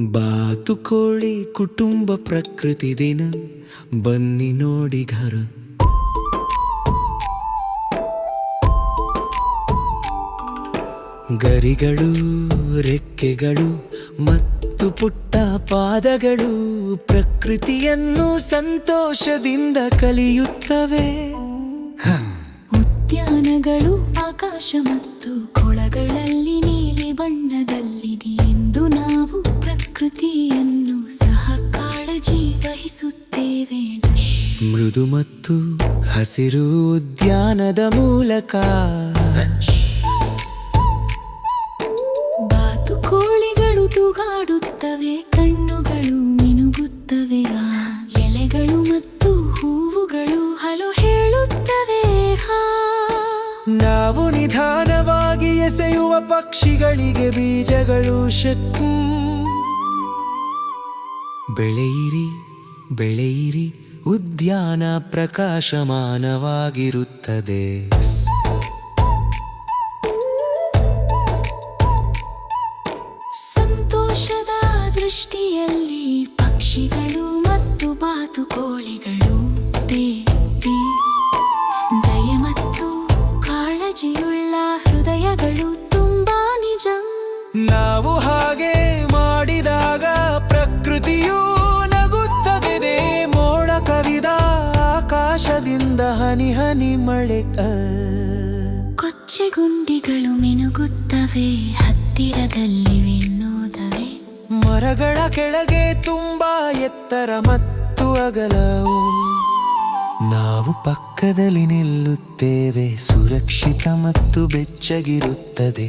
ಬಾತುಕೋಳಿ ಕುಟುಂಬ ಪ್ರಕೃತಿ ದಿನ ಬನ್ನಿ ನೋಡಿ ಘರ. ಗರಿಗಳು ರೆಕ್ಕೆಗಳು ಮತ್ತು ಪುಟ್ಟ ಪಾದಗಳು ಪ್ರಕೃತಿಯನ್ನು ಸಂತೋಷದಿಂದ ಕಲಿಯುತ್ತವೆ. ಉದ್ಯಾನಗಳು ಆಕಾಶ ಮತ್ತು ಕೊಳಗಳಲ್ಲಿ ನೀಲಿ ಬಣ್ಣದಲ್ಲಿದೆ ಎಂದು ನಾವು ಪ್ರಕೃತಿಯನ್ನು ಸಹ ಕಾಳಜಿ ವಹಿಸುತ್ತೇವೆ. ಮೃದು ಮತ್ತು ಹಸಿರು ಉದ್ಯಾನದ ಮೂಲಕ ಬಾತುಕೋಳಿಗಳು ತೂಗಾಡುತ್ತವೆ, ಕಣ್ಣುಗಳು ಮಿನುಗುತ್ತವೆ, ಎಲೆಗಳು ಮತ್ತು ಹೂವುಗಳು ಹಲೋ ಹೇಳುತ್ತವೆ. ನಾವು ನಿಧಾನವಾಗಿ ಎಸೆಯುವ ಪಕ್ಷಿಗಳಿಗೆ ಬೀಜಗಳು ಶಕ್ತಿ. ಬೆಳೆಯಿರಿ ಬೆಳೆಯಿರಿ, ಉದ್ಯಾನ ಪ್ರಕಾಶಮಾನವಾಗಿರುತ್ತದೆ. ಸಂತೋಷದ ದೃಷ್ಟಿಯಲ್ಲಿ ಪಕ್ಷಿಗಳು ಮತ್ತು ಬಾತುಕೋಳಿಗಳು ದಯೆ ಮತ್ತು ಕಾಳಜಿಯುಳ್ಳ ಹೃದಯಗಳು ತುಂಬಾ ನಿಜ. ನಾವು ಹಾಗೆ ಮಾಡಿದಾಗ ಪ್ರಕೃತಿಯೂ ನಗುತ್ತದೆ. ಮೋಡ ಕವಿದ ಆಕಾಶದಿಂದ ಹನಿ ಹನಿ ಮಳೆ, ಕೊಚ್ಚೆಗುಂಡಿಗಳು ಮಿನುಗುತ್ತವೆ, ಹತ್ತಿರದಲ್ಲಿವೆ ನೋದವೆ. ಮರಗಳ ಕೆಳಗೆ ತುಂಬಾ ಎತ್ತರ ಮತ್ತು ಅಗಲವು. ನಾವು ಪಕ್ಕದಲ್ಲಿ ನಿಲ್ಲುತ್ತೇವೆ, ಸುರಕ್ಷಿತ ಮತ್ತು ಬೆಚ್ಚಗಿರುತ್ತದೆ.